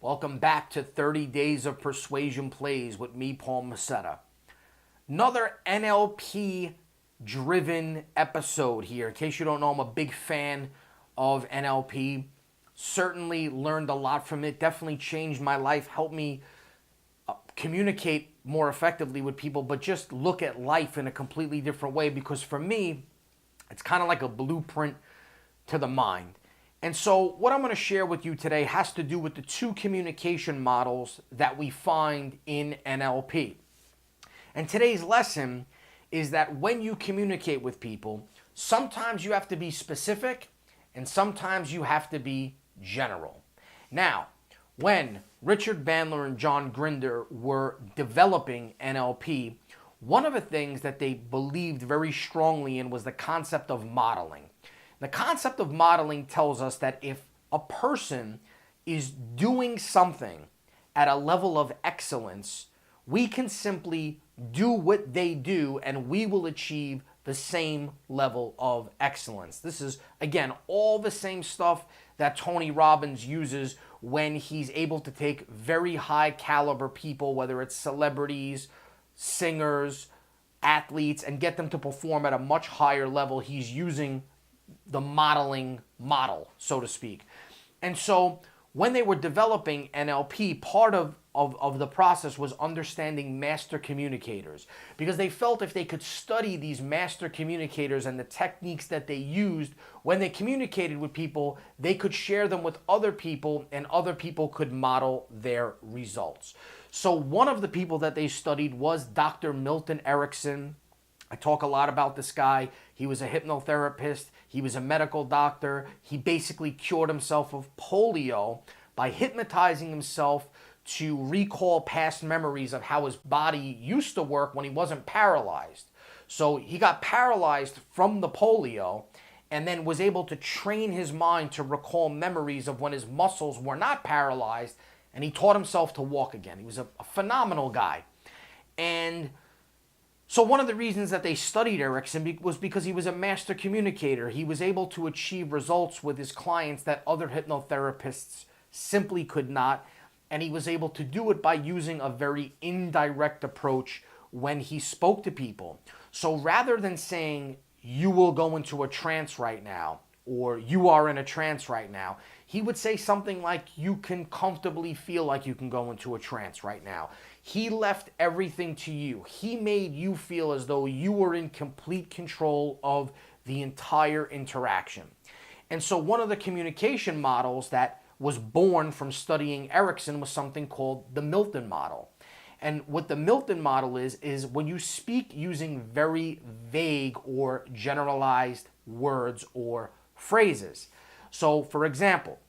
Welcome back to 30 Days of Persuasion Plays with me, Paul Macetta. Another NLP-driven episode here. In case you don't know, I'm a big fan of NLP. Certainly learned a lot from it. Definitely changed my life, helped me communicate more effectively with people, but just look at life in a completely different way, because for me, it's kind of like a blueprint to the mind. And so what I'm going to share with you today has to do with the two communication models that we find in NLP. And today's lesson is that when you communicate with people, sometimes you have to be specific and sometimes you have to be general. Now, when Richard Bandler and John Grinder were developing NLP, one of the things that they believed very strongly in was the concept of modeling. The concept of modeling tells us that if a person is doing something at a level of excellence, we can simply do what they do and we will achieve the same level of excellence. This is, again, all the same stuff that Tony Robbins uses when he's able to take very high caliber people, whether it's celebrities, singers, athletes, and get them to perform at a much higher level. He's using the modeling model, so to speak. And so when they were developing NLP, part of the process was understanding master communicators, because they felt if they could study these master communicators and the techniques that they used when they communicated with people, they could share them with other people and other people could model their results. So one of the people that they studied was Dr. Milton Erickson. I talk a lot about this guy. He was a hypnotherapist. He was a medical doctor. He basically cured himself of polio by hypnotizing himself to recall past memories of how his body used to work when he wasn't paralyzed. So he got paralyzed from the polio and then was able to train his mind to recall memories of when his muscles were not paralyzed, and he taught himself to walk again. He was a phenomenal guy. And so one of the reasons that they studied Erickson was because he was a master communicator. He was able to achieve results with his clients that other hypnotherapists simply could not. And he was able to do it by using a very indirect approach when he spoke to people. So rather than saying, you will go into a trance right now, or you are in a trance right now, he would say something like, you can comfortably feel like you can go into a trance right now. He left everything to you. He made you feel as though you were in complete control of the entire interaction. And so one of the communication models that was born from studying Erickson was something called the Milton Model. And what the Milton Model is when you speak using very vague or generalized words or phrases. So for example,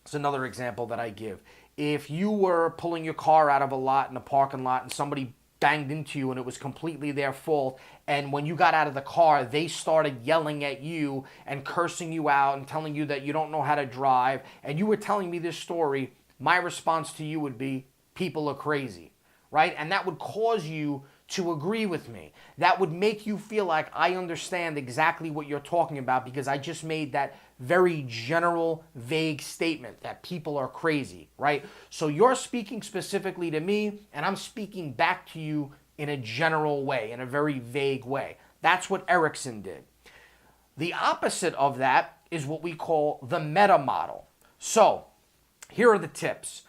it's another example that I give. If you were pulling your car out of a lot in a parking lot and somebody banged into you and it was completely their fault, and when you got out of the car, they started yelling at you and cursing you out and telling you that you don't know how to drive, and you were telling me this story, my response to you would be, people are crazy, right? And that would cause you to agree with me. That would make you feel like I understand exactly what you're talking about, because I just made that very general, vague statement that people are crazy, right? So you're speaking specifically to me, and I'm speaking back to you in a general way, in a very vague way. That's what Erickson did. The opposite of that is what we call the metamodel. So here are the tips.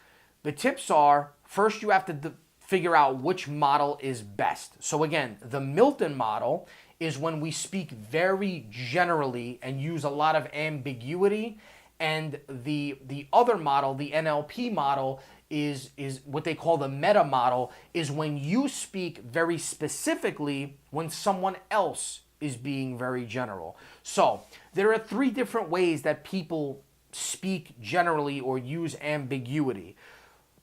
The tips are, first you have to figure out which model is best. So again, the Milton model is when we speak very generally and use a lot of ambiguity, and the other model, the NLP model, is what they call the meta model, is when you speak very specifically when someone else is being very general. So there are three different ways that people speak generally or use ambiguity.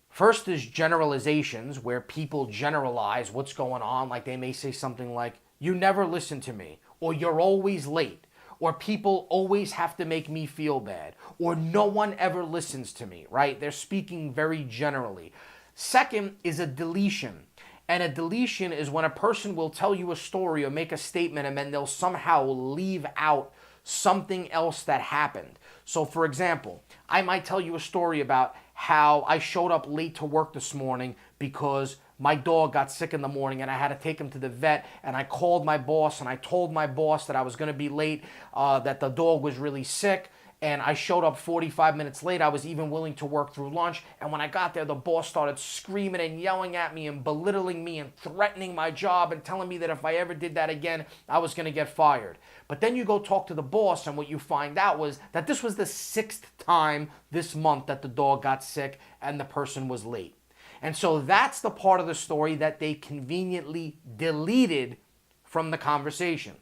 First is generalizations, where people generalize what's going on. Like they may say something like, you never listen to me, or you're always late, or people always have to make me feel bad, or no one ever listens to me, right? They're speaking very generally. Second is a deletion. And a deletion is when a person will tell you a story or make a statement and then they'll somehow leave out something else that happened. So for example, I might tell you a story about how I showed up late to work this morning because my dog got sick in the morning and I had to take him to the vet, and I called my boss and I told my boss that I was going to be late, that the dog was really sick, and I showed up 45 minutes late. I was even willing to work through lunch, and when I got there, the boss started screaming and yelling at me and belittling me and threatening my job and telling me that if I ever did that again, I was going to get fired. But then you go talk to the boss, and what you find out was that this was the 6th time this month that the dog got sick and the person was late. And so that's the part of the story that they conveniently deleted from the conversation.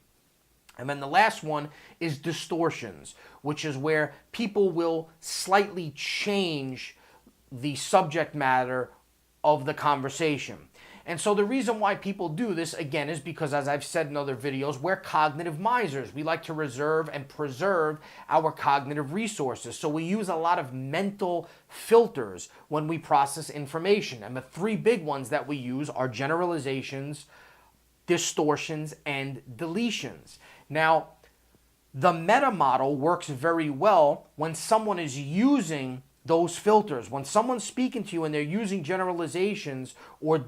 And then the last one is distortions, which is where people will slightly change the subject matter of the conversation. And so the reason why people do this, again, is because, as I've said in other videos, we're cognitive misers. We like to reserve and preserve our cognitive resources. So we use a lot of mental filters when we process information. And the 3 big ones that we use are generalizations, distortions, and deletions. Now, the meta model works very well when someone is using those filters. When someone's speaking to you and they're using generalizations or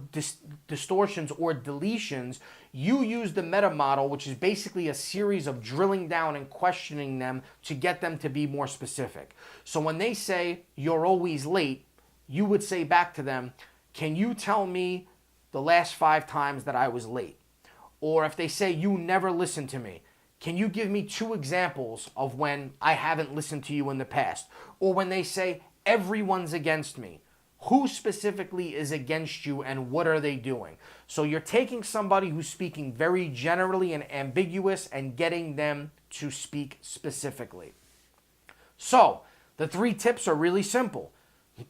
distortions or deletions, you use the meta model, which is basically a series of drilling down and questioning them to get them to be more specific. So when they say, "You're always late," you would say back to them, "Can you tell me the last 5 times that I was late?" Or if they say, "You never listen to me," can you give me 2 examples of when I haven't listened to you in the past? Or when they say, "Everyone's against me," who specifically is against you and what are they doing? So you're taking somebody who's speaking very generally and ambiguous and getting them to speak specifically. So the 3 tips are really simple.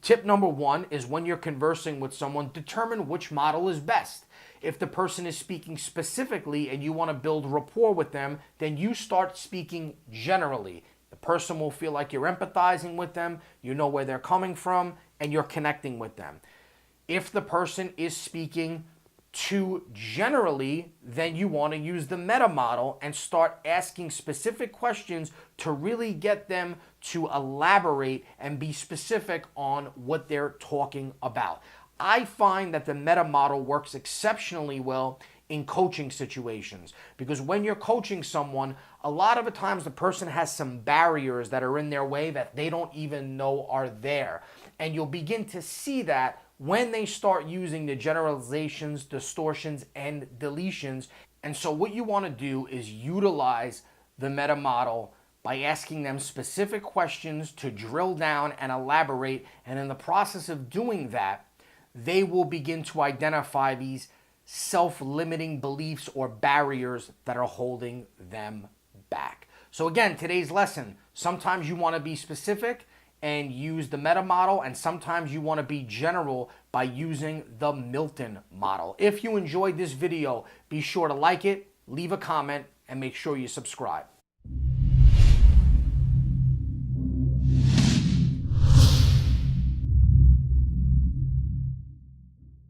Tip number 1 is when you're conversing with someone, determine which model is best. If the person is speaking specifically and you want to build rapport with them, then you start speaking generally. The person will feel like you're empathizing with them, you know where they're coming from, and you're connecting with them. If the person is speaking too generally, then you want to use the meta model and start asking specific questions to really get them to elaborate and be specific on what they're talking about. I find that the meta model works exceptionally well in coaching situations, because when you're coaching someone, a lot of the times the person has some barriers that are in their way that they don't even know are there. And you'll begin to see that when they start using the generalizations, distortions, and deletions. And so what you want to do is utilize the meta model by asking them specific questions to drill down and elaborate. And in the process of doing that, they will begin to identify these self-limiting beliefs or barriers that are holding them back. So again, today's lesson, sometimes you want to be specific and use the meta model, and sometimes you want to be general by using the Milton model. If you enjoyed this video, be sure to like it, leave a comment, and make sure you subscribe.